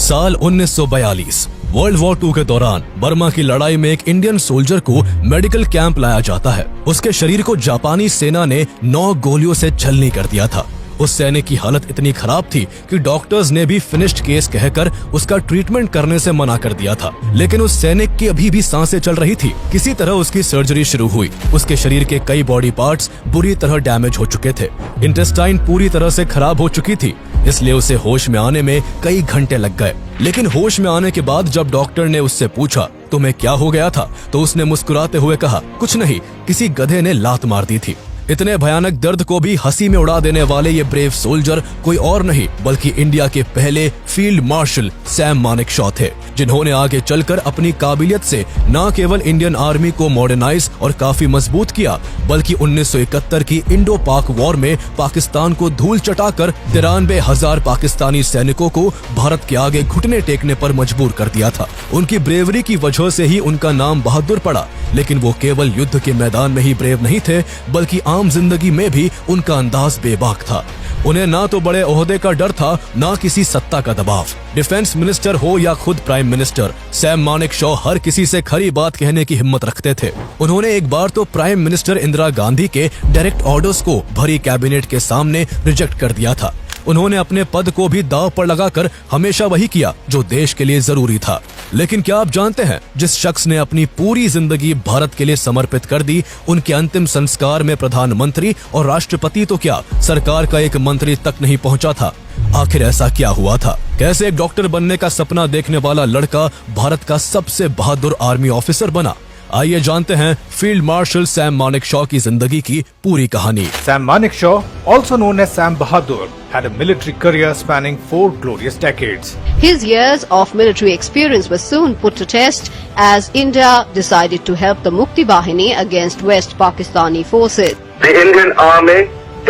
साल 1942 world war 2 के दौरान बर्मा की लड़ाई में एक इंडियन सोल्जर को मेडिकल कैंप लाया जाता है। उसके शरीर को जापानी सेना ने 9 गोलियों से छलनी कर दिया था। उस सैनिक की हालत इतनी खराब थी कि डॉक्टर्स ने भी फिनिश्ड केस कहकर उसका ट्रीटमेंट करने से मना कर दिया था। लेकिन उस सैनिक की अभी भी सांसें चल रही थी। किसी तरह उसकी सर्जरी शुरू हुई। उसके शरीर के कई बॉडी पार्ट्स बुरी तरह डैमेज हो चुके थे। इंटेस्टाइन पूरी तरह से खराब हो चुकी थी, इसलिए उसे होश में आने में कई घंटे लग गए। लेकिन होश में आने के बाद जब डॉक्टर ने उससे पूछा तुम्हें क्या हो गया था, तो उसने मुस्कुराते हुए कहा कुछ नहीं, किसी गधे ने लात मार दी थी। इतने भयानक दर्द को भी हंसी में उड़ा देने वाले ये ब्रेव सोल्जर कोई और नहीं बल्कि इंडिया के पहले फील्ड मार्शल सैम मानेकशॉ थे, जिन्होंने आगे चलकर अपनी काबिलियत से न केवल इंडियन आर्मी को मॉडर्नाइज और काफी मजबूत किया, बल्कि 1971 की इंडो पाक वॉर में पाकिस्तान को धूल चटाकर 93,000 पाकिस्तानी सैनिकों को भारत के आगे घुटने टेकने पर मजबूर कर दिया था। उनकी ब्रेवरी की वजह से ही उनका नाम बहादुर पड़ा। लेकिन वो केवल युद्ध के मैदान में ही ब्रेव नहीं थे, बल्कि आम जिंदगी में भी उनका अंदाज बेबाक था। उन्हें ना तो बड़े ओहदे का डर था, ना किसी सत्ता का दबाव। डिफेंस मिनिस्टर हो या खुद प्राइम मिनिस्टर, सैम मानेकशॉ हर किसी से खरी बात कहने की हिम्मत रखते थे। उन्होंने एक बार तो प्राइम मिनिस्टर इंदिरा गांधी के डायरेक्ट ऑर्डर्स को भरी कैबिनेट के सामने रिजेक्ट कर दिया था। उन्होंने अपने पद को भी दांव पर लगाकर हमेशा वही किया जो देश के लिए जरूरी था। लेकिन क्या आप जानते हैं, जिस शख्स ने अपनी पूरी जिंदगी भारत के लिए समर्पित कर दी, उनके अंतिम संस्कार में प्रधानमंत्री और राष्ट्रपति तो क्या, सरकार का एक मंत्री तक नहीं पहुंचा था। आखिर ऐसा क्या हुआ था? कैसे एक डॉक्टर बनने का सपना देखने वाला लड़का भारत का सबसे बहादुर आर्मी ऑफिसर बना? आइए जानते हैं फील्ड मार्शल सैम मानेकशॉ की जिंदगी की पूरी कहानी। Sam Manekshaw, also known as Sam Bahadur, had a military career spanning 4 glorious decades. His years of military experience were soon put to test as India decided to help the Mukti Bahini against West Pakistani forces. The Indian army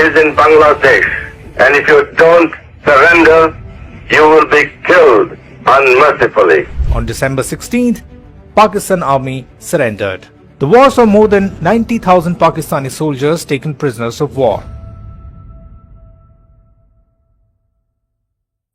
is in Bangladesh, and if you don't surrender, you will be killed unmercifully. On December 16th, Pakistan army surrendered. The war saw more than 90,000 Pakistani soldiers taken prisoners of war.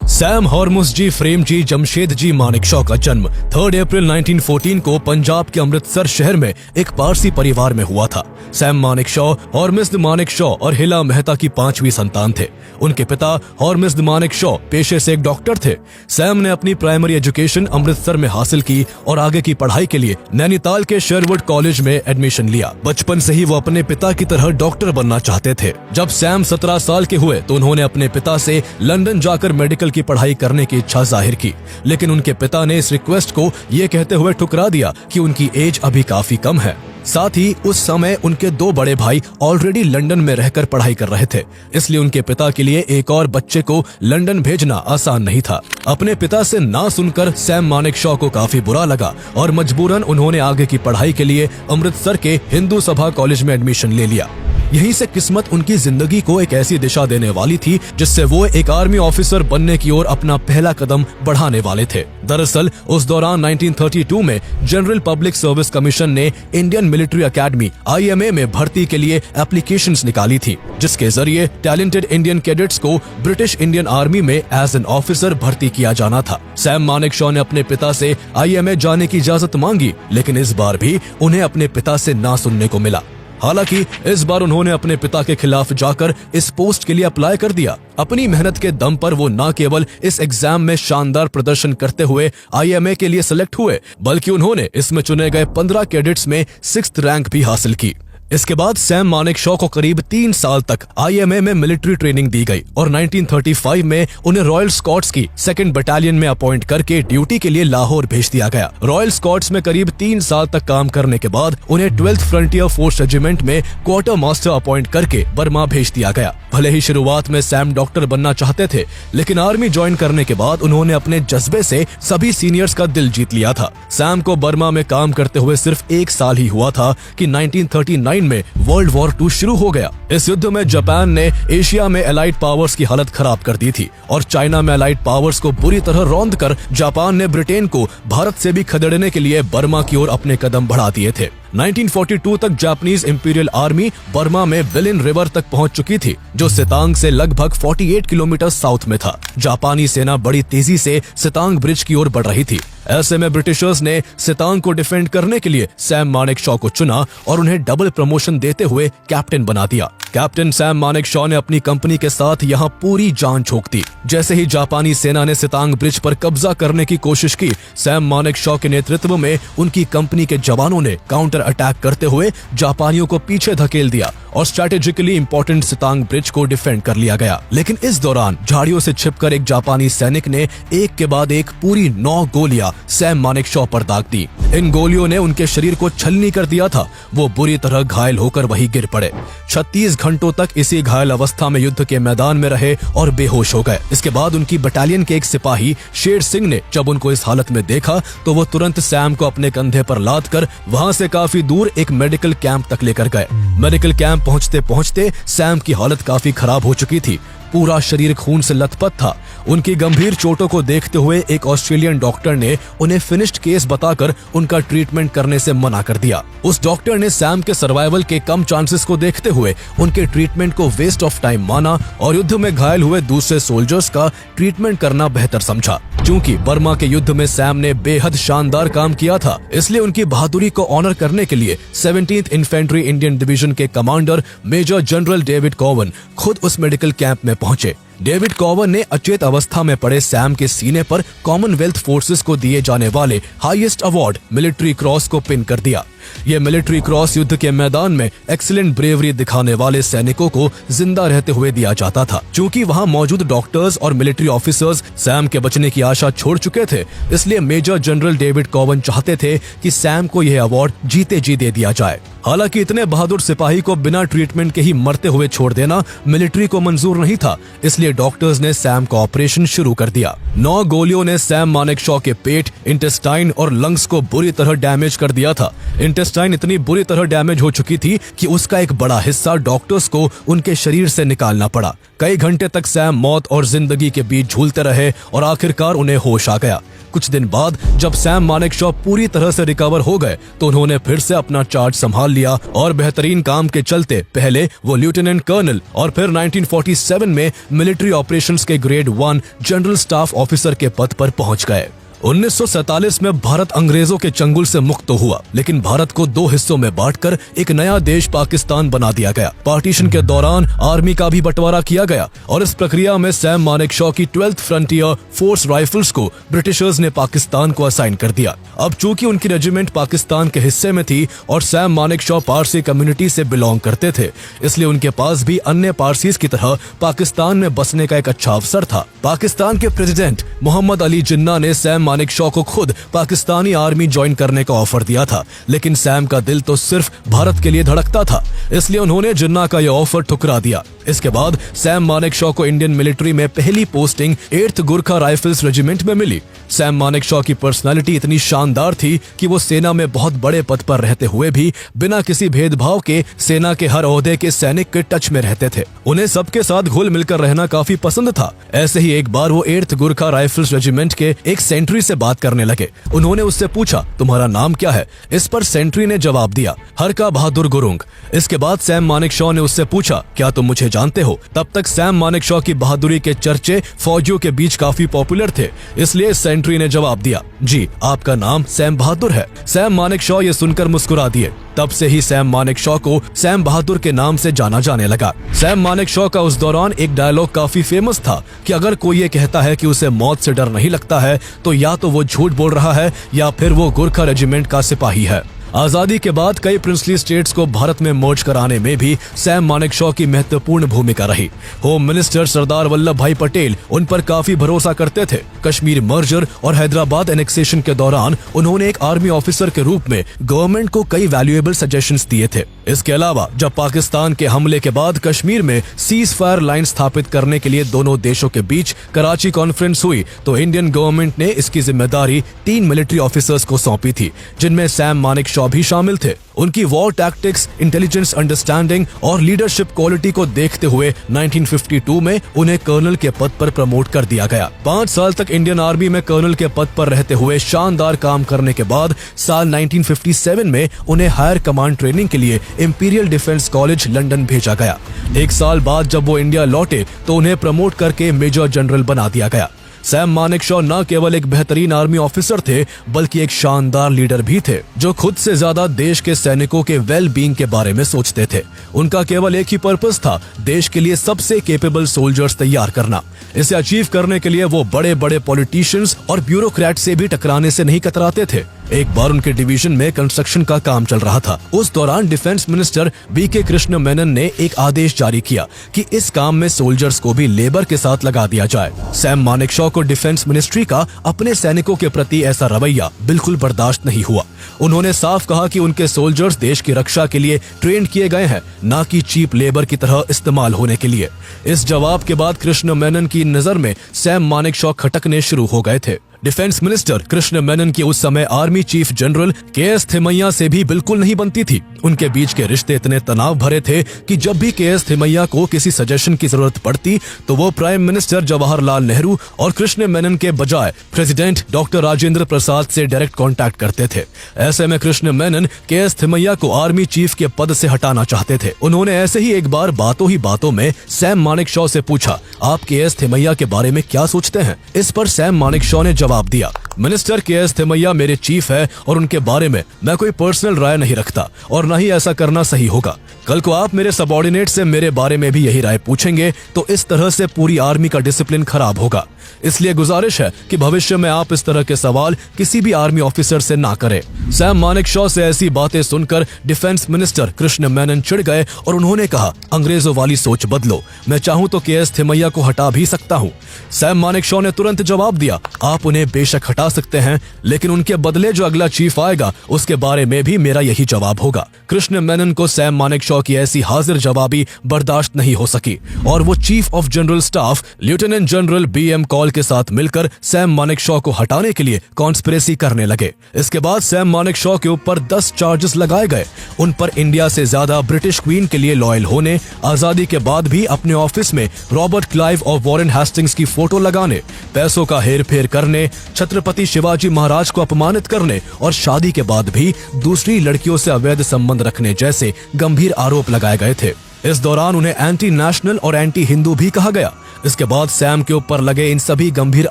Sam Hormus ji Fram ji Jamshed ji Manekshaw का जन्म 3 अप्रैल 1914 को पंजाब के अमृतसर शहर में एक पारसी परिवार में हुआ था। सैम मानेकशॉ हॉर्मिस्द मानेकशॉ और हिला मेहता की 5वीं संतान थे। उनके पिता हॉर्मिस्द मानेकशॉ पेशे से एक डॉक्टर थे। सैम ने अपनी प्राइमरी एजुकेशन अमृतसर में हासिल की और आगे की पढ़ाई के लिए नैनीताल के शेरवुड कॉलेज में एडमिशन लिया। बचपन से ही वो अपने पिता की तरह डॉक्टर बनना चाहते थे। जब सैम 17 साल के हुए तो उन्होंने अपने पिता से लंदन जाकर मेडिकल की पढ़ाई करने की इच्छा जाहिर की, लेकिन उनके पिता ने इस रिक्वेस्ट को ये कहते हुए ठुकरा दिया कि उनकी एज अभी काफी कम है। साथ ही उस समय उनके 2 बड़े भाई ऑलरेडी लंदन में रहकर पढ़ाई कर रहे थे, इसलिए उनके पिता के लिए एक और बच्चे को लंदन भेजना आसान नहीं था। अपने पिता से ना सुनकर सैम मानेकशॉ को काफी बुरा लगा और मजबूरन उन्होंने आगे की पढ़ाई के लिए अमृतसर के हिंदू सभा कॉलेज में एडमिशन ले लिया। यहीं से किस्मत उनकी जिंदगी को एक ऐसी दिशा देने वाली थी जिससे वो एक आर्मी ऑफिसर बनने की ओर अपना पहला कदम बढ़ाने वाले थे। दरअसल उस दौरान 1932 में जनरल पब्लिक सर्विस कमीशन ने इंडियन मिलिट्री एकेडमी IMA में भर्ती के लिए एप्लीकेशंस निकाली थी, जिसके जरिए टैलेंटेड इंडियन कैडेट्स को ब्रिटिश इंडियन आर्मी में एज एन ऑफिसर भर्ती किया जाना था। सैम मानेकशॉ ने अपने पिता से IMA जाने की इजाजत मांगी, लेकिन इस बार भी उन्हें अपने पिता से ना सुनने को मिला। हालांकि इस बार उन्होंने अपने पिता के खिलाफ जाकर इस पोस्ट के लिए अप्लाई कर दिया। अपनी मेहनत के दम पर वो न केवल इस एग्जाम में शानदार प्रदर्शन करते हुए IMA के लिए सिलेक्ट हुए, बल्कि उन्होंने इसमें चुने गए 15 कैडेट्स में 6th रैंक भी हासिल की। इसके बाद सैम मानेकशॉ को करीब 3 साल तक IMA में मिलिट्री ट्रेनिंग दी गई और 1935 में उन्हें रॉयल स्कॉट्स की 2nd बटालियन में अपॉइंट करके ड्यूटी के लिए लाहौर भेज दिया गया। रॉयल स्कॉट्स में करीब 3 साल तक काम करने के बाद उन्हें 12th फ्रंटियर फोर्स रेजिमेंट में क्वार्टर मास्टर अपॉइंट करके बर्मा भेज दिया गया। भले ही शुरुआत में सैम डॉक्टर बनना चाहते थे, लेकिन आर्मी ज्वाइन करने के बाद उन्होंने अपने जज्बे से सभी सीनियर्स का दिल जीत लिया था। सैम को बर्मा में काम करते हुए सिर्फ 1 साल ही हुआ था कि 1939 में वर्ल्ड वॉर 2 शुरू हो गया। इस युद्ध में जापान ने एशिया में एलाइड पावर्स की हालत खराब कर दी थी और चाइना में एलाइड पावर्स को बुरी तरह रौंद कर जापान ने ब्रिटेन को भारत से भी खदेड़ने के लिए बर्मा की ओर अपने कदम बढ़ा दिए थे। 1942 तक जापानीज इंपीरियल आर्मी बर्मा में बिलिन रिवर तक पहुंच चुकी थी, जो सितांग से लगभग 48 किलोमीटर साउथ में था। जापानी सेना बड़ी तेजी से सितांग ब्रिज की ओर बढ़ रही थी। ऐसे में ब्रिटिशर्स ने सितांग को डिफेंड करने के लिए सैम मानेकशॉ को चुना और उन्हें डबल प्रमोशन देते हुए कैप्टन बना दिया। कैप्टन सैम मानेकशॉ ने अपनी कंपनी के साथ यहाँ पूरी जान झोंक दी। जैसे ही जापानी सेना ने सितांग ब्रिज पर कब्जा करने की कोशिश की, सैम मानेकशॉ के नेतृत्व में उनकी कंपनी के जवानों ने काउंटर अटैक करते हुए जापानियों को पीछे धकेल दिया और स्ट्रेटेजिकली इंपॉर्टेंट सितांग ब्रिज को डिफेंड कर लिया गया। लेकिन इस दौरान झाड़ियों से छिपकर एक जापानी सैनिक ने एक के बाद एक पूरी 9 गोलियां सैम मानेकशॉ पर दाग दी। इन गोलियों ने उनके शरीर को छलनी कर दिया था। वो बुरी तरह घायल होकर वहीं गिर पड़े। 36 घंटों तक इसी घायल अवस्था में युद्ध के मैदान में रहे और बेहोश हो गए। इसके बाद उनकी बटालियन के एक सिपाही शेर सिंह ने जब उनको इस हालत में देखा तो वो तुरंत सैम को अपने कंधे पर लाद कर वहां से काफी दूर एक मेडिकल कैंप तक लेकर गए। मेडिकल कैंप पहुंचते पहुंचते सैम की हालत काफी खराब हो चुकी थी। पूरा शरीर खून से लथपथ था। उनकी गंभीर चोटों को देखते हुए एक ऑस्ट्रेलियन डॉक्टर ने उन्हें फिनिश्ड केस बताकर उनका ट्रीटमेंट करने से मना कर दिया। उस डॉक्टर ने सैम के सर्वाइवल के कम चांसेस को देखते हुए उनके ट्रीटमेंट को वेस्ट ऑफ टाइम माना और युद्ध में घायल हुए दूसरे सोल्जर्स का ट्रीटमेंट करना बेहतर समझा। क्योंकि बर्मा के युद्ध में सैम ने बेहद शानदार काम किया था, इसलिए उनकी बहादुरी को ऑनर करने के लिए 17th इन्फेंट्री इंडियन डिवीजन के कमांडर मेजर जनरल डेविड कॉवन खुद उस मेडिकल कैंप में पहुंचे। डेविड कॉवन ने अचेत अवस्था में पड़े सैम के सीने पर कॉमनवेल्थ फोर्सेस को दिए जाने वाले हाईएस्ट अवार्ड मिलिट्री क्रॉस को पिन कर दिया। यह मिलिट्री क्रॉस युद्ध के मैदान में एक्सीलेंट ब्रेवरी दिखाने वाले सैनिकों को जिंदा रहते हुए दिया जाता था। क्योंकि वहां मौजूद डॉक्टर्स और मिलिट्री ऑफिसर्स सैम के बचने की आशा छोड़ चुके थे, इसलिए मेजर जनरल डेविड कॉवन चाहते थे कि सैम को यह अवार्ड जीते जी दे दिया जाए। हालांकि इतने बहादुर सिपाही को बिना ट्रीटमेंट के ही मरते हुए छोड़ देना मिलिट्री को मंजूर नहीं था, इसलिए डॉक्टर्स ने सैम का ऑपरेशन शुरू कर दिया। 9 गोलियों ने सैम मानेकशॉ के पेट, इंटेस्टाइन और लंग्स को बुरी तरह डैमेज कर दिया था। इंटेस्टाइन इतनी बुरी तरह डैमेज हो चुकी थी कि उसका एक बड़ा हिस्सा डॉक्टर्स को उनके शरीर से निकालना पड़ा। कई घंटे तक सैम मौत और जिंदगी के बीच झूलते रहे और आखिरकार उन्हें होश आ गया। कुछ दिन बाद जब सैम मानेकशॉ पूरी तरह से रिकवर हो गए तो उन्होंने फिर से अपना चार्ज संभाल लिया और बेहतरीन काम के चलते पहले वो लेफ्टिनेंट कर्नल और फिर 1947 में मिलिट्री ऑपरेशंस के ग्रेड 1 जनरल स्टाफ ऑफिसर के पद पर पहुंच गए। 1947 में भारत अंग्रेजों के चंगुल से मुक्त तो हुआ, लेकिन भारत को 2 हिस्सों में बांटकर एक नया देश पाकिस्तान बना दिया गया। पार्टीशन के दौरान आर्मी का भी बंटवारा किया गया और इस प्रक्रिया में सैम मानेकशॉ की 12th फ्रंटियर फोर्स राइफल्स को ब्रिटिशर्स ने पाकिस्तान को असाइन कर दिया। अब चूंकि उनकी रेजिमेंट पाकिस्तान के हिस्से में थी और सैम मानेकशॉ पारसी कम्युनिटी से बिलोंग करते थे, इसलिए उनके पास भी अन्य पारसीज की तरह पाकिस्तान में बसने का एक अच्छा अवसर था। पाकिस्तान के प्रेसिडेंट मोहम्मद अली जिन्ना ने सैम मानेकशॉ को खुद पाकिस्तानी आर्मी ज्वाइन करने का ऑफर दिया था, लेकिन सैम का दिल तो सिर्फ भारत के लिए धड़कता था, इसलिए उन्होंने जिन्ना का यह ऑफर ठुकरा दिया। इसके बाद सैम मानेकशॉ को इंडियन मिलिट्री में पहली posting 8th Gurkha rifles regiment में मिली। सैम मानेकशॉ की पर्सनालिटी इतनी शानदार थी कि वो सेना में बहुत बड़े पद पर रहते हुए भी बिना किसी भेदभाव के सेना के हर ओहदे के सैनिक के टच में रहते थे। उन्हें सबके साथ घुल मिलकर रहना काफी पसंद था। ऐसे ही एक बार वो 8th गुरखा राइफल्स रेजिमेंट के एक सेंट्री से बात करने लगे। उन्होंने उससे पूछा, तुम्हारा नाम क्या है? इस पर सेंट्री ने जवाब दिया, हरका बहादुर गुरुंग। इसके बाद सैम मानेकशॉ ने उससे पूछा, क्या तुम मुझे जानते हो? तब तक सैम मानेकशॉ की बहादुरी के चर्चे फौजियों के बीच काफी पॉपुलर थे, इसलिए सेंट्री ने जवाब दिया, जी आपका नाम सैम बहादुर है। सैम मानेकशॉ ये सुनकर मुस्कुरा दिए। तब से ही सैम मानेकशॉ को सैम बहादुर के नाम से जाना जाने लगा। सैम मानेकशॉ का उस दौरान एक डायलॉग काफी फेमस था कि अगर कोई ये कहता है कि उसे मौत से डर नहीं लगता है तो या तो वो झूठ बोल रहा है या फिर वो गुरखा रेजिमेंट का सिपाही है। आजादी के बाद कई प्रिंसली स्टेट्स को भारत में मर्ज कराने में भी सैम मानेकशॉ की महत्वपूर्ण भूमिका रही। होम मिनिस्टर सरदार वल्लभ भाई पटेल उन पर काफी भरोसा करते थे। कश्मीर मर्जर और हैदराबाद एनेक्सेशन के दौरान उन्होंने एक आर्मी ऑफिसर के रूप में गवर्नमेंट को कई वैल्यूएबल सजेशंस दिए थे। इसके अलावा जब पाकिस्तान के हमले के बाद कश्मीर में सीज फायर लाइन स्थापित करने के लिए दोनों देशों के बीच कराची कॉन्फ्रेंस हुई तो इंडियन गवर्नमेंट ने इसकी जिम्मेदारी 3 मिलिट्री ऑफिसर्स को सौंपी थी, जिनमें सैम मानेकशॉ भी शामिल थे। उनकी वॉर टैक्टिक्स, इंटेलिजेंस अंडरस्टैंडिंग और लीडरशिप क्वालिटी को देखते हुए 1952 में उन्हें कर्नल के पद पर प्रमोट कर दिया गया। 5 साल तक इंडियन आर्मी में कर्नल के पद पर रहते हुए शानदार काम करने के बाद साल 1957 में उन्हें हायर कमांड ट्रेनिंग के लिए इंपीरियल डिफेंस कॉलेज लंदन भेजा गया। 1 साल बाद जब वो इंडिया लौटे तो उन्हें प्रमोट करके मेजर जनरल बना दिया गया। सैम मानेकशॉ न केवल एक बेहतरीन आर्मी ऑफिसर थे बल्कि एक शानदार लीडर भी थे जो खुद से ज्यादा देश के सैनिकों के वेल बीइंग के बारे में सोचते थे। उनका केवल एक ही पर्पस था, देश के लिए सबसे केपेबल सोल्जर्स तैयार करना। इसे अचीव करने के लिए वो बड़े बड़े पॉलिटिशियंस और ब्यूरोक्रेट से भी टकराने से नहीं कतराते थे। एक बार उनके डिवीजन में कंस्ट्रक्शन का काम चल रहा था। उस दौरान defence minister B K Krishna Menon ने एक आदेश जारी किया कि इस काम में सोल्जर्स को भी लेबर के साथ लगा दिया जाए। सैम मानेकशॉ को डिफेंस मिनिस्ट्री का अपने सैनिकों के प्रति ऐसा रवैया बिल्कुल बर्दाश्त नहीं हुआ। उन्होंने साफ कहा कि उनके सोल्जर्स देश की रक्षा के लिए ट्रेन किए गए हैं, न कि चीप लेबर की तरह इस्तेमाल होने के लिए। इस जवाब के बाद कृष्ण मेनन की नजर में सैम मानेकशॉ खटकने शुरू हो गए थे। डिफेंस मिनिस्टर कृष्ण मेनन की उस समय army chief general KS. Thimayya से भी बिल्कुल नहीं बनती थी। उनके बीच के रिश्ते इतने तनाव भरे थे कि जब भी के.एस. थिमैया को किसी सजेशन की जरूरत पड़ती तो वो प्राइम मिनिस्टर जवाहरलाल नेहरू और कृष्ण मेनन के बजाय प्रेसिडेंट डॉक्टर राजेंद्र प्रसाद से डायरेक्ट कांटेक्ट करते थे। ऐसे में कृष्ण मेनन के.एस. थिमैया को आर्मी चीफ के पद से हटाना चाहते थे। उन्होंने ऐसे ही एक बार बातों ही बातों में सैम मानेकशॉ से पूछा, आप के.एस. थिमैया के बारे में क्या सोचते हैं? इस पर सैम मानेकशॉ ने जवाब दिया, मिनिस्टर के.एस. थिमैया मेरे चीफ है और उनके बारे में मैं कोई पर्सनल राय नहीं रखता और न ही ऐसा करना सही होगा। कल को आप मेरे सबऑर्डिनेट से मेरे बारे में भी यही राय पूछेंगे तो इस तरह से पूरी आर्मी का डिसिप्लिन खराब होगा। इसलिए गुजारिश है कि भविष्य में आप इस तरह के सवाल किसी भी आर्मी ऑफिसर से ना करें। सैम मानेकशॉ से ऐसी बातें सुनकर डिफेंस मिनिस्टर कृष्ण मेनन चिढ़ गए और उन्होंने कहा, अंग्रेजों वाली सोच बदलो, मैं चाहूं तो के.एस. थिमैया को हटा भी सकता हूं। सैम मानेकशॉ ने तुरंत जवाब दिया, आप उन्हें बेशक हटा सकते हैं, लेकिन उनके बदले जो अगला चीफ आएगा उसके बारे में भी मेरा यही जवाब होगा। कृष्ण मेनन को सैम मानेकशॉ की ऐसी हाजिर जवाबी बर्दाश्त नहीं हो सकी और वो chief of general staff lieutenant general B.M. Call के साथ मिलकर सैम मानेकशॉ को हटाने के लिए कॉन्स्पिरेसी करने लगे। इसके बाद सैम मानेकशॉ के ऊपर 10 चार्जेस लगाए गए। उन पर इंडिया से ज्यादा ब्रिटिश क्वीन के लिए लॉयल होने, आजादी के बाद भी अपने ऑफिस में रॉबर्ट क्लाइव और वॉरेन हेस्टिंग्स की फोटो लगाने, पैसों का हेर फेर करने, छत्रपति शिवाजी महाराज को अपमानित करने और शादी के बाद भी दूसरी लड़कियों से अवैध संबंध रखने जैसे गंभीर आरोप लगाए गए थे। इस दौरान उन्हें एंटी नेशनल और एंटी हिंदू भी कहा गया। इसके बाद सैम के ऊपर लगे इन सभी गंभीर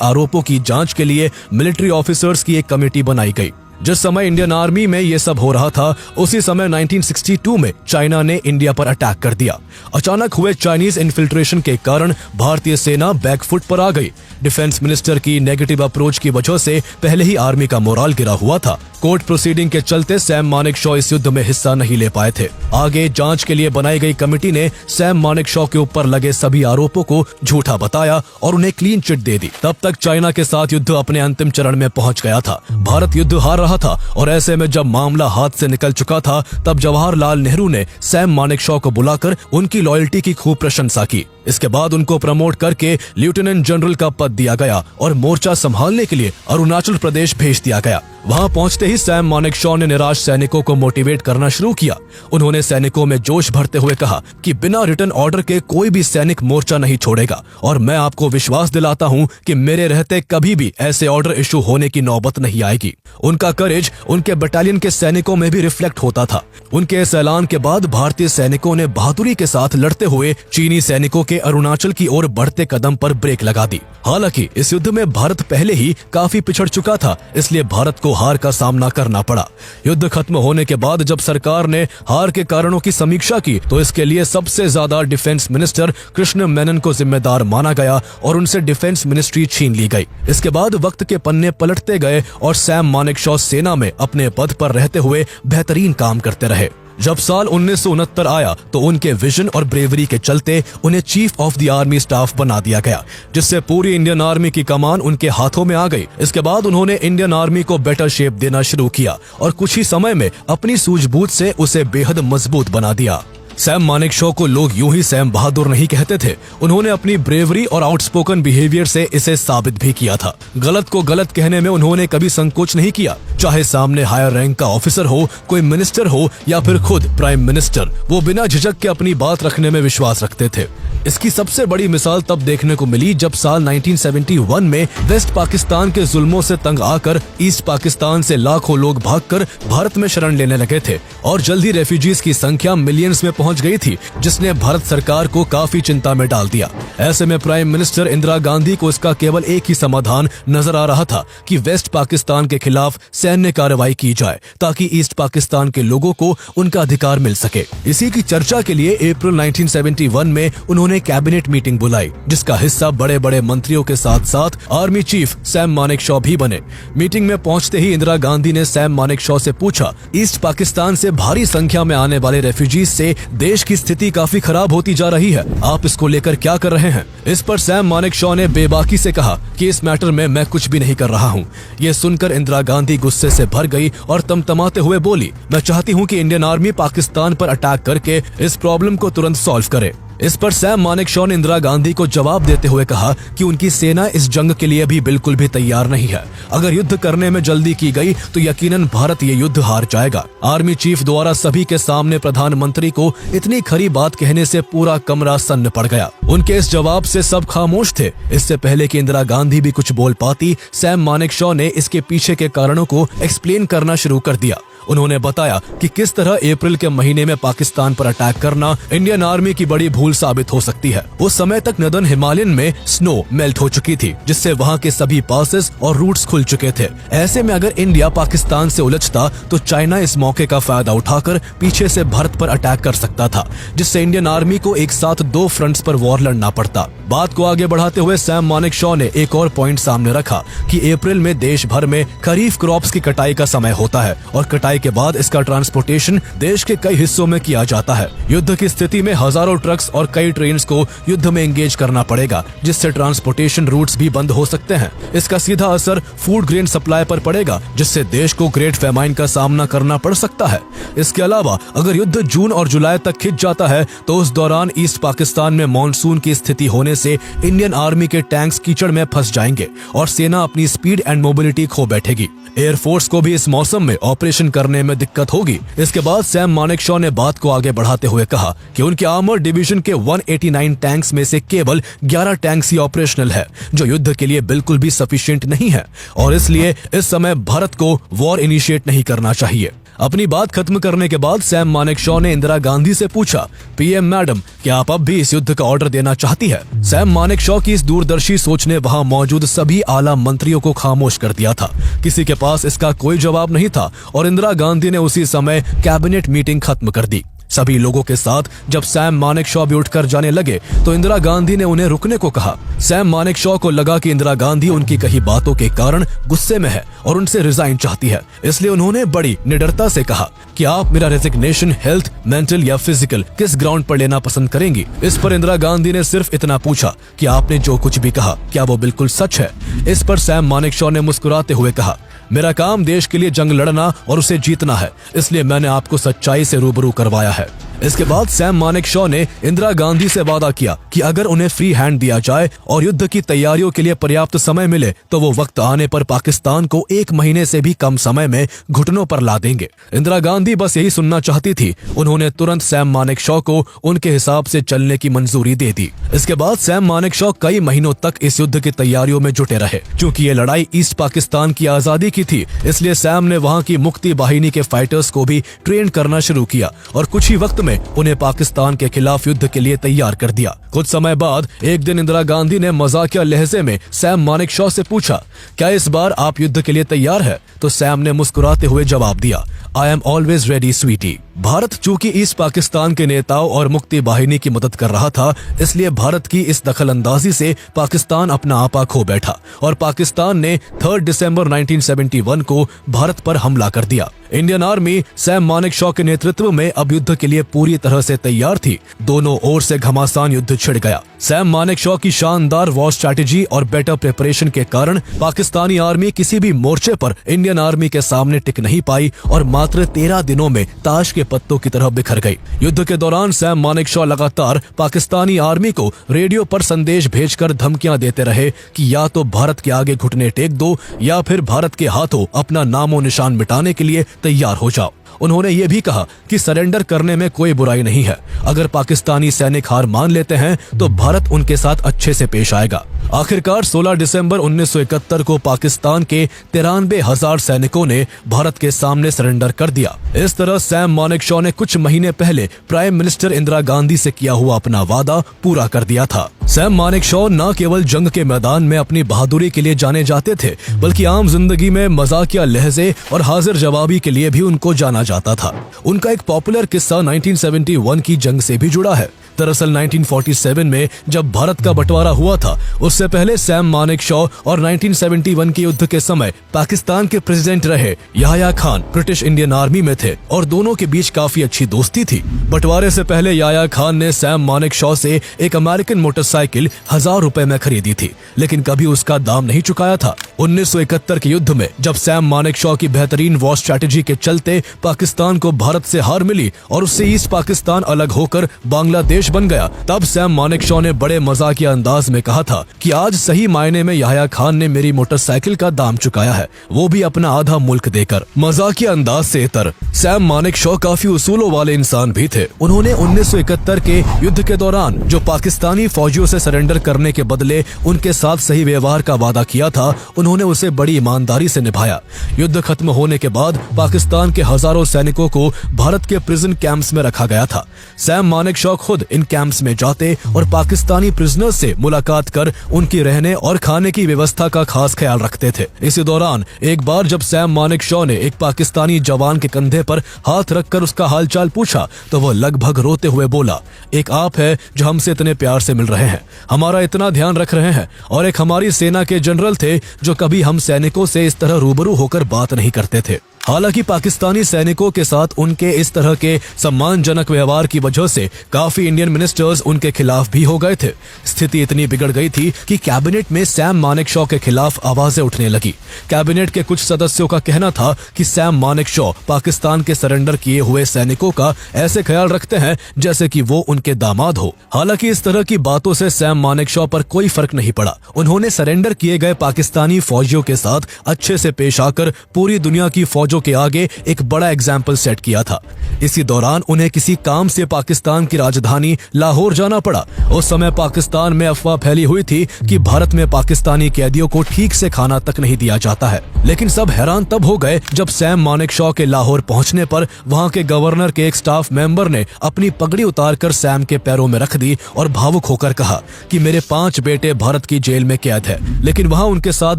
आरोपों की जांच के लिए मिलिट्री ऑफिसर्स की एक कमेटी बनाई गई। जिस समय इंडियन आर्मी में ये सब हो रहा था उसी समय 1962 में चाइना ने इंडिया पर अटैक कर दिया। अचानक हुए चाइनीज इन्फिल्ट्रेशन के कारण भारतीय सेना बैकफुट पर आ गई। डिफेंस मिनिस्टर की नेगेटिव अप्रोच की वजह से पहले ही आर्मी का मोराल गिरा हुआ था। कोर्ट प्रोसीडिंग के चलते सैम मानेकशॉ इस युद्ध में हिस्सा नहीं ले पाए थे। आगे जांच के लिए बनाई गई कमेटी ने सैम मानेकशॉ के ऊपर लगे सभी आरोपों को झूठा बताया और उन्हें क्लीन चिट दे दी। तब तक चाइना के साथ युद्ध अपने अंतिम चरण में पहुंच गया था। भारत युद्ध हार रहा था और ऐसे में जब मामला हाथ से निकल चुका था तब जवाहरलाल नेहरू ने सैम मानेकशॉ को बुलाकर उनकी लॉयल्टी की खूब प्रशंसा की। इसके बाद उनको प्रमोट करके लेफ्टिनेंट जनरल का पद दिया गया और मोर्चा संभालने के लिए अरुणाचल प्रदेश भेज दिया गया। वहां पहुंचते ही सैम मानेकशॉ ने निराश सैनिकों को मोटिवेट करना शुरू किया। उन्होंने सैनिकों में जोश भरते हुए कहा कि बिना रिटर्न ऑर्डर के कोई भी सैनिक मोर्चा नहीं छोड़ेगा और मैं आपको विश्वास दिलाता हूं कि मेरे रहते कभी भी ऐसे ऑर्डर इशू होने की नौबत नहीं आएगी। उनका करेज उनके बटालियन के सैनिकों में भी रिफ्लेक्ट होता था। उनके इस ऐलान के बाद भारतीय सैनिकों ने बहादुरी के साथ लड़ते हुए चीनी सैनिकों के अरुणाचल की ओर बढ़ते कदम पर ब्रेक लगा दी। हालांकि इस युद्ध में भारत पहले ही काफी पिछड़ चुका था, इसलिए भारत को हार का सामना करना पड़ा। युद्ध खत्म होने के बाद जब सरकार ने हार के कारणों की समीक्षा की तो इसके लिए सबसे ज्यादा डिफेंस मिनिस्टर कृष्ण मेनन को जिम्मेदार माना गया और उनसे डिफेंस मिनिस्ट्री छीन ली गई। इसके बाद वक्त के पन्ने पलटते गए और सैम मानेकशॉ सेना में अपने पद पर रहते हुए बेहतरीन काम करते रहे। जब साल 1969 आया तो उनके विजन और ब्रेवरी के चलते उन्हें chief of the army staff बना दिया गया, जिससे पूरी इंडियन आर्मी की कमान उनके हाथों में आ गई। इसके बाद उन्होंने इंडियन आर्मी को बेटर शेप देना शुरू किया और कुछ ही समय में अपनी सूझबूझ से उसे बेहद मजबूत बना दिया। सैम मानेकशॉ को लोग यूं ही सैम बहादुर नहीं कहते थे। उन्होंने अपनी ब्रेवरी और आउटस्पोकन बिहेवियर से इसे साबित भी किया था। गलत को गलत कहने में उन्होंने कभी संकोच नहीं किया। चाहे सामने हायर रैंक का ऑफिसर हो, कोई मिनिस्टर हो या फिर खुद प्राइम मिनिस्टर, वो बिना झिझक के अपनी बात रखने में विश्वास रखते थे। इसकी सबसे बड़ी मिसाल तब देखने को मिली जब साल 1971 में वेस्ट पाकिस्तान के जुल्मों से तंग आकर ईस्ट पाकिस्तान से लाखों लोग भागकर भारत में शरण लेने लगे थे और जल्द ही रेफ्यूजीज की संख्या मिलियंस में पहुंच गई थी, जिसने भारत सरकार को काफी चिंता में डाल दिया। ऐसे में प्राइम मिनिस्टर इंदिरा गांधी को इसका केवल एक ही समाधान नजर आ रहा था कि वेस्ट पाकिस्तान के खिलाफ सैन्य कार्रवाई की जाए ताकि ईस्ट पाकिस्तान के लोगों को उनका अधिकार मिल सके। इसी की चर्चा के लिए अप्रैल 1971 में उन्होंने कैबिनेट मीटिंग बुलाई, जिसका हिस्सा बड़े बड़े मंत्रियों के साथ साथ आर्मी चीफ सैम मानेकशॉ भी बने। मीटिंग में पहुंचते ही इंदिरा गांधी ने सैम मानेकशॉ से पूछा, ईस्ट पाकिस्तान से भारी संख्या में आने वाले रेफ्यूजीज से देश की स्थिति काफी खराब होती जा रही है, आप इसको लेकर क्या कर रहे हैं? इस पर सैम मानेकशॉ ने बेबाकी से कहा कि इस मैटर में मैं कुछ भी नहीं कर रहा हूँ। ये सुनकर इंदिरा गांधी गुस्से से भर गई और तमतमाते हुए बोली, मैं चाहती हूँ कि इंडियन आर्मी पाकिस्तान पर अटैक करके इस प्रॉब्लम को तुरंत सॉल्व करे। इस पर सैम मानेकशॉ ने इंदिरा गांधी को जवाब देते हुए कहा कि उनकी सेना इस जंग के लिए भी बिल्कुल भी तैयार नहीं है। अगर युद्ध करने में जल्दी की गई तो यकीनन भारत ये युद्ध हार जाएगा। आर्मी चीफ द्वारा सभी के सामने प्रधानमंत्री को इतनी खरी बात कहने से पूरा कमरा सन्न पड़ गया। उनके इस जवाब से सब खामोश थे। इससे पहले कि इंदिरा गांधी भी कुछ बोल पाती, सैम मानेकशॉ ने इसके पीछे के कारणों को एक्सप्लेन करना शुरू कर दिया। उन्होंने बताया कि किस तरह अप्रैल के महीने में पाकिस्तान पर अटैक करना इंडियन आर्मी की बड़ी भूल साबित हो सकती है। उस समय तक नदन हिमालयन में स्नो मेल्ट हो चुकी थी, जिससे वहां के सभी पासेस और रूट्स खुल चुके थे। ऐसे में अगर इंडिया पाकिस्तान से उलझता तो चाइना इस मौके का फायदा उठाकर पीछे से भारत पर अटैक कर सकता था, जिससे इंडियन आर्मी को एक साथ दो फ्रंट्स पर वॉर लड़ना पड़ता। बात को आगे बढ़ाते हुए सैम मानेकशॉ ने एक और पॉइंट सामने रखा कि अप्रैल में देश भर में खरीफ क्रॉप्स की कटाई का समय होता है और कटाई के बाद इसका ट्रांसपोर्टेशन देश के कई हिस्सों में किया जाता है। युद्ध की स्थिति में हजारों ट्रक्स और कई ट्रेन्स को युद्ध में एंगेज करना पड़ेगा, जिससे ट्रांसपोर्टेशन रूट्स भी बंद हो सकते हैं। इसका सीधा असर फूड ग्रेन सप्लाई पर पड़ेगा, जिससे देश को ग्रेट फेमाइन का सामना करना पड़ सकता है। इसके अलावा अगर युद्ध जून और जुलाई तक खिंच जाता है तो उस दौरान ईस्ट पाकिस्तान में मानसून की स्थिति होने से इंडियन आर्मी के टैंक्स कीचड़ में फंस जाएंगे और सेना अपनी स्पीड एंड मोबिलिटी खो बैठेगी। एयरफोर्स को भी इस मौसम में ऑपरेशन करने में दिक्कत होगी। इसके बाद सैम मानेकशॉ ने बात को आगे बढ़ाते हुए कहा कि उनके आर्मर डिवीजन के 189 टैंक्स में से केवल 11 टैंक्स ही ऑपरेशनल है, जो युद्ध के लिए बिल्कुल भी सफिशिएंट नहीं है और इसलिए इस समय भारत को वॉर इनिशिएट नहीं करना चाहिए। अपनी बात खत्म करने के बाद सैम मानेकशॉ ने इंदिरा गांधी से पूछा, पीएम मैडम, क्या आप अब भी इस युद्ध का ऑर्डर देना चाहती है? सैम मानेकशॉ की इस दूरदर्शी सोच ने वहां मौजूद सभी आला मंत्रियों को खामोश कर दिया था। किसी के पास इसका कोई जवाब नहीं था और इंदिरा गांधी ने उसी समय कैबिनेट मीटिंग खत्म कर दी। सभी लोगों के साथ जब सैम मानेकशॉ भी उठकर जाने लगे तो इंदिरा गांधी ने उन्हें रुकने को कहा। सैम मानेकशॉ को लगा कि इंदिरा गांधी उनकी कही बातों के कारण गुस्से में है और उनसे रिजाइन चाहती है, इसलिए उन्होंने बड़ी निडरता से कहा कि आप मेरा रेजिग्नेशन हेल्थ, मेंटल या फिजिकल किस ग्राउंड पर लेना पसंद करेंगी? इस पर इंदिरा गांधी ने सिर्फ इतना पूछा कि आपने जो कुछ भी कहा क्या वो बिल्कुल सच है? इस पर सैम मानेकशॉ ने मुस्कुराते हुए कहा, मेरा काम देश के लिए जंग लड़ना और उसे जीतना है, इसलिए मैंने आपको सच्चाई से रूबरू करवाया है। इसके बाद सैम मानेकशॉ ने इंदिरा गांधी से वादा किया कि अगर उन्हें फ्री हैंड दिया जाए और युद्ध की तैयारियों के लिए पर्याप्त समय मिले तो वो वक्त आने पर पाकिस्तान को 1 महीने से भी कम समय में घुटनों पर ला देंगे। इंदिरा गांधी बस यही सुनना चाहती थी। उन्होंने तुरंत सैम मानेकशॉ को उनके हिसाब से चलने की मंजूरी दे दी। इसके बाद सैम मानेकशॉ कई महीनों तक इस युद्ध की तैयारियों में जुटे रहे। क्योंकि ये लड़ाई ईस्ट पाकिस्तान की आजादी की थी, इसलिए सैम ने वहाँ की मुक्ति बाहिनी के फाइटर्स को भी ट्रेन करना शुरू किया और कुछ ही वक्त में उन्हें पाकिस्तान के खिलाफ युद्ध के लिए तैयार कर दिया। कुछ समय बाद एक दिन इंदिरा गांधी ने मजाकिया लहजे में सैम मानेकशॉ से पूछा, क्या इस बार आप युद्ध के लिए तैयार है? तो सैम ने मुस्कुराते हुए जवाब दिया, I am always ready sweetie. Bharat चूंकि ईस्ट पाकिस्तान के नेताओं और मुक्ति बाहिनी की मदद कर रहा था, इसलिए भारत की इस दखलंदाजी से पाकिस्तान अपना आपा खो बैठा और पाकिस्तान ने 3 दिसंबर 1971 को भारत पर हमला कर दिया। इंडियन आर्मी सैम मानेकशॉ के नेतृत्व में अब युद्ध के लिए पूरी तरह से तैयार थी। दोनों ओर से घमासान युद्ध छिड़ गया। सैम मानेकशॉ की शानदार वॉर स्ट्रैटेजी और बेटर प्रिपरेशन के कारण पाकिस्तानी आर्मी किसी भी मोर्चे पर इंडियन आर्मी के सामने टिक नहीं पाई और मात्र 13 दिनों में ताश के पत्तों की तरह बिखर गई। युद्ध के दौरान सैम मानेकशॉ लगातार पाकिस्तानी आर्मी को रेडियो पर संदेश भेजकर धमकियां देते रहे कि या तो भारत के आगे घुटने टेक दो या फिर भारत के हाथों अपना नामो निशान मिटाने के लिए तैयार हो जाओ। उन्होंने ये भी कहा कि सरेंडर करने में कोई बुराई नहीं है, अगर पाकिस्तानी सैनिक हार मान लेते हैं तो भारत उनके साथ अच्छे से पेश आएगा। आखिरकार 16 दिसंबर 1971 को पाकिस्तान के 93,000 सैनिकों ने भारत के सामने सरेंडर कर दिया। इस तरह सैम मानेकशॉ ने कुछ महीने पहले प्राइम मिनिस्टर इंदिरा गांधी से किया हुआ अपना वादा पूरा कर दिया था। सैम मानेकशॉ न केवल जंग के मैदान में अपनी बहादुरी के लिए जाने जाते थे, बल्कि आम जिंदगी में मजाकिया लहजे और हाजिर जवाबी के लिए भी उनको जाना जाता था। उनका एक पॉपुलर किस्सा 1971 की जंग से भी जुड़ा है। दरअसल 1947 में जब भारत का बंटवारा हुआ था, उससे पहले सैम मानेकशॉ और 1971 के युद्ध के समय पाकिस्तान के प्रेसिडेंट रहे Yahya Khan British Indian army में थे और दोनों के बीच काफी अच्छी दोस्ती थी। बंटवारे से पहले याह्या खान ने सैम मानेकशॉ से एक अमेरिकन मोटरसाइकिल 1000 रुपए में खरीदी थी, लेकिन कभी उसका दाम नहीं चुकाया था। 1971 के युद्ध में जब सैम मानेकशॉ की बेहतरीन वॉर स्ट्रैटेजी के चलते पाकिस्तान को भारत से हार मिली और उससे ईस्ट पाकिस्तान अलग होकर बांग्लादेश बन गया, तब सैम मानेकशॉ ने बड़े मजाकिया अंदाज में कहा था कि आज सही मायने में याह्या खान ने मेरी मोटरसाइकिल का दाम चुकाया है, वो भी अपना आधा मुल्क देकर। मजाकिया अंदाज से इतर सैम मानेकशॉ काफी उसूलों वाले इंसान भी थे। उन्होंने 1971 के युद्ध के दौरान जो पाकिस्तानी फौजियों से सरेंडर करने के बदले उनके साथ सही व्यवहार का वादा किया था, उन्होंने उसे बड़ी ईमानदारी से निभाया। युद्ध खत्म होने के बाद पाकिस्तान के हजारों सैनिकों को भारत के प्रिजन कैंप्स में रखा गया था। सैम मानेकशॉ खुद इन कैंप्स में जाते और पाकिस्तानी प्रिजनर्स से मुलाकात कर उनकी रहने और खाने की व्यवस्था का खास ख्याल रखते थे। इसी दौरान एक बार जब सैम मानेकशॉ ने एक पाकिस्तानी जवान के कंधे पर हाथ रखकर उसका हालचाल पूछा तो वह लगभग रोते हुए बोला, एक आप है जो हमसे इतने प्यार से मिल रहे हैं, हमारा इतना ध्यान रख रहे हैं, और एक हमारी सेना के जनरल थे जो कभी हम सैनिकों से इस तरह रूबरू होकर बात नहीं करते थे। हालांकि पाकिस्तानी सैनिकों के साथ उनके इस तरह के सम्मानजनक व्यवहार की वजह से काफी इंडियन मिनिस्टर्स उनके खिलाफ भी हो गए थे। स्थिति इतनी बिगड़ गई थी कि कैबिनेट में सैम मानेकशॉ के खिलाफ आवाजें उठने लगी। कैबिनेट के कुछ सदस्यों का कहना था कि सैम मानेकशॉ पाकिस्तान के सरेंडर किए हुए सैनिकों का ऐसे ख्याल रखते हैं जैसे कि वो उनके दामाद हो। हालांकि इस तरह की बातों से सैम मानेकशॉ पर कोई फर्क नहीं पड़ा। उन्होंने सरेंडर किए गए पाकिस्तानी फौजियों के साथ अच्छे से पेश आकर पूरी दुनिया की फौजों के आगे एक बड़ा एग्जाम्पल सेट किया था। इसी दौरान उन्हें किसी काम से पाकिस्तान की राजधानी लाहौर जाना पड़ा। उस समय पाकिस्तान में अफवाह फैली हुई थी कि भारत में पाकिस्तानी कैदियों को ठीक से खाना तक नहीं दिया जाता है। लेकिन सब हैरान तब हो गए जब सैम मानेकशॉ के लाहौर पहुंचने पर वहां के गवर्नर के एक स्टाफ मेंबर ने अपनी पगड़ी उतारकर सैम के पैरों में रख दी और भावुक होकर कहा कि मेरे 5 बेटे भारत की जेल में कैद है, लेकिन वहां उनके साथ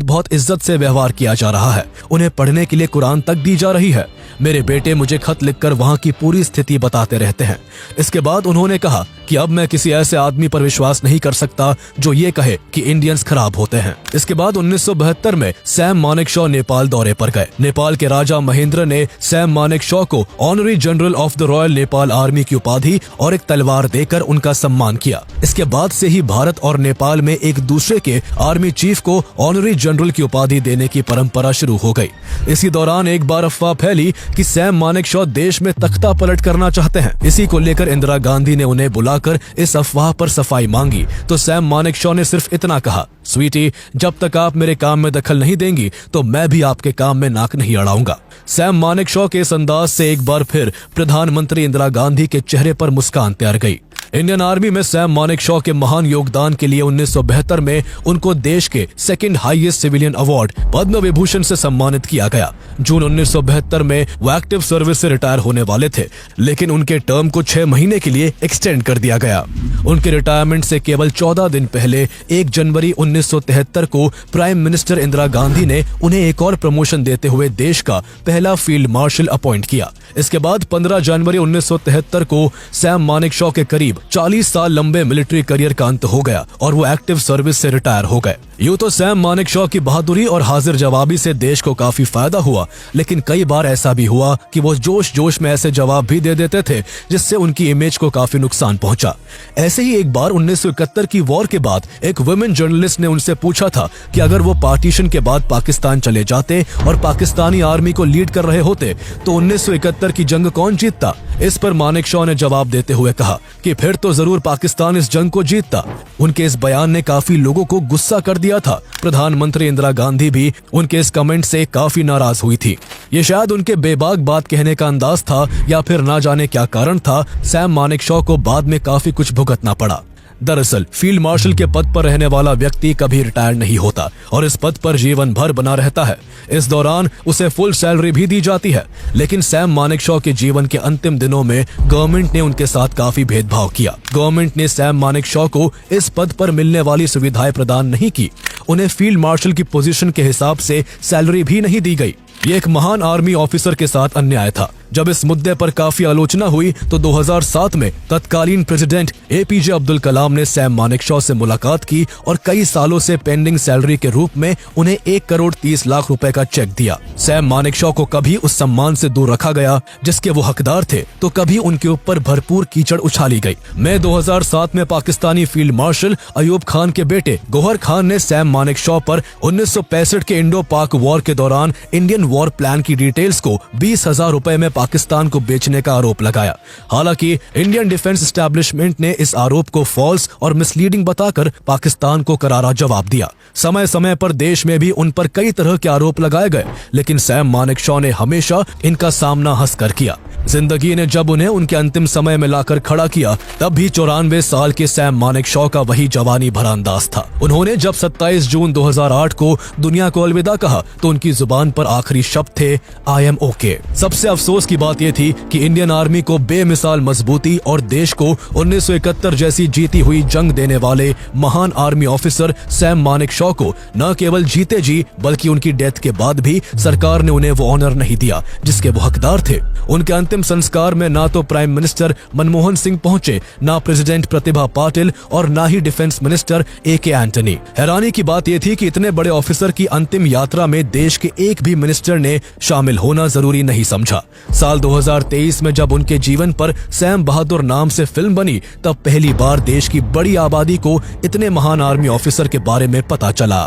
बहुत इज्जत से व्यवहार किया जा रहा है, उन्हें पढ़ने के लिए कुरान तक दी जा रही है। मेरे बेटे मुझे खत लिखकर वहां की पूरी स्थिति बताते रहते हैं। इसके बाद उन्होंने कहा कि अब मैं किसी ऐसे आदमी पर विश्वास नहीं कर सकता जो ये कहे कि इंडियंस खराब होते हैं। इसके बाद 1972 में सैम मानेकशॉ नेपाल दौरे पर गए। नेपाल के राजा महेंद्र ने सैम मानेकशॉ को honorary general of the royal Nepal army की उपाधि और एक तलवार देकर उनका सम्मान किया। इसके बाद से ही भारत और नेपाल में एक दूसरे के आर्मी चीफ को ऑनरी जनरल की उपाधि देने की परंपरा शुरू हो गई। इसी दौरान एक बार अफवाह फैली कि सैम मानेकशॉ देश में तख्ता पलट करना चाहते हैं। इसी को लेकर इंदिरा गांधी ने उन्हें बुलाकर इस अफवाह पर सफाई मांगी तो सैम मानेकशॉ ने सिर्फ इतना कहा, स्वीटी, जब तक आप मेरे काम में दखल नहीं देंगी तो मैं भी आपके काम में नाक नहीं अड़ाऊंगा। सैम मानेकशॉ के इस अंदाज से एक बार फिर प्रधानमंत्री इंदिरा गांधी के चेहरे पर मुस्कान तैर गई। इंडियन आर्मी में सैम मानेकशॉ के महान योगदान के लिए 1972 में उनको देश के second highest civilian award Padma Vibhushan से सम्मानित किया गया। जून 1972 में वो एक्टिव सर्विस से रिटायर होने वाले थे, लेकिन उनके टर्म को 6 महीने के लिए एक्सटेंड कर दिया गया। उनके रिटायरमेंट से केवल 14 दिन पहले 1 जनवरी 1973 को प्राइम मिनिस्टर इंदिरा गांधी ने उन्हें एक और प्रमोशन देते हुए देश का पहला फील्ड मार्शल अपॉइंट किया। इसके बाद 15 जनवरी 1973 को सैम मानेकशॉ के करीब 40 साल लंबे मिलिट्री करियर का अंत हो गया और वो एक्टिव सर्विस से रिटायर हो गए। यूं तो सैम मानेकशॉ की बहादुरी और हाजिर जवाबी से देश को काफी फायदा हुआ, लेकिन कई बार ऐसा भी हुआ कि वो जोश में ऐसे जवाब भी दे देते थे जिससे उनकी इमेज को काफी नुकसान पहुंचा। ऐसे ही एक बार 1971 की वॉर के बाद एक वुमेन जर्नलिस्ट ने उनसे पूछा था कि अगर वो पार्टीशन के बाद पाकिस्तान चले जाते और पाकिस्तानी आर्मी को लीड कर रहे होते तो 1971 की जंग कौन जीतता। इस पर मानेकशॉ ने जवाब देते हुए कहा कि फिर तो जरूर पाकिस्तान इस जंग को जीतता। उनके इस बयान ने काफी लोगों को गुस्सा कर दिया था। प्रधानमंत्री इंदिरा गांधी भी उनके इस कमेंट से काफी नाराज हुई थी। ये शायद उनके बेबाक बात कहने का अंदाज था या फिर ना जाने क्या कारण था, सैम मानेकशॉ को बाद में काफी कुछ भुगतना पड़ा। दरअसल फील्ड मार्शल के पद पर रहने वाला व्यक्ति कभी रिटायर नहीं होता और इस पद पर जीवन भर बना रहता है। इस दौरान उसे फुल सैलरी भी दी जाती है, लेकिन सैम मानेकशॉ के जीवन के अंतिम दिनों में गवर्नमेंट ने उनके साथ काफी भेदभाव किया। गवर्नमेंट ने सैम मानेकशॉ को इस पद पर मिलने वाली सुविधाएं प्रदान नहीं की। उन्हें फील्ड मार्शल की पोजीशन के हिसाब से सैलरी भी नहीं दी गई। ये एक महान आर्मी ऑफिसर के साथ अन्याय था। जब इस मुद्दे पर काफी आलोचना हुई तो 2007 में तत्कालीन प्रेसिडेंट एपीजे अब्दुल कलाम ने सैम मानेकशॉ से मुलाकात की और कई सालों से पेंडिंग सैलरी के रूप में उन्हें 1,30,00,000 रुपए का चेक दिया। सैम मानेकशॉ को कभी उस सम्मान से दूर रखा गया जिसके वो हकदार थे, तो कभी उनके ऊपर भरपूर कीचड़ उछाली गई। मई 2007 में पाकिस्तानी फील्ड मार्शल अयूब खान के बेटे गौहर खान ने सैम मानेकशॉ पर 1965 के इंडो पाक वॉर के दौरान इंडियन वॉर प्लान की डिटेल्स को 20,000 रुपए में पाकिस्तान को बेचने का आरोप लगाया। हालांकि इंडियन डिफेंस एस्टैब्लिशमेंट ने इस आरोप को फॉल्स और मिसलीडिंग बताकर पाकिस्तान को करारा जवाब दिया। समय समय पर देश में भी उन पर कई तरह के आरोप लगाए गए, लेकिन सैम मानेकशॉ ने हमेशा इनका सामना हंसकर किया। जिंदगी ने जब उन्हें उनके अंतिम समय में लाकर खड़ा किया, तब भी 94 साल के सैम मानेकशॉ का वही जवानी भरा अंदाज था। उन्होंने जब 27 जून 2008 को दुनिया को अलविदा कहा तो उनकी जुबान पर आखिरी शब्द थे आई एम ओके। सबसे अफसोस की बात यह थी कि इंडियन आर्मी को बेमिसाल मजबूती और देश को 1971 जैसी जीती हुई जंग देने वाले महान आर्मी ऑफिसर सैम मानेकशॉ को न केवल जीते जी बल्कि उनकी डेथ के बाद भी सरकार ने उन्हें वो ऑनर नहीं दिया जिसके वो हकदार थे। उनके अंतिम संस्कार में ना तो प्राइम मिनिस्टर मनमोहन सिंह पहुंचे, ना प्रेसिडेंट प्रतिभा पाटिल और ना ही डिफेंस मिनिस्टर AK एंटनी। हैरानी की बात यह थी कि इतने बड़े ऑफिसर की अंतिम यात्रा में देश के एक भी मिनिस्टर ने शामिल होना जरूरी नहीं समझा। साल 2023 में जब उनके जीवन पर सैम बहादुर नाम से फिल्म बनी, तब पहली बार देश की बड़ी आबादी को इतने महान आर्मी ऑफिसर के बारे में पता चला।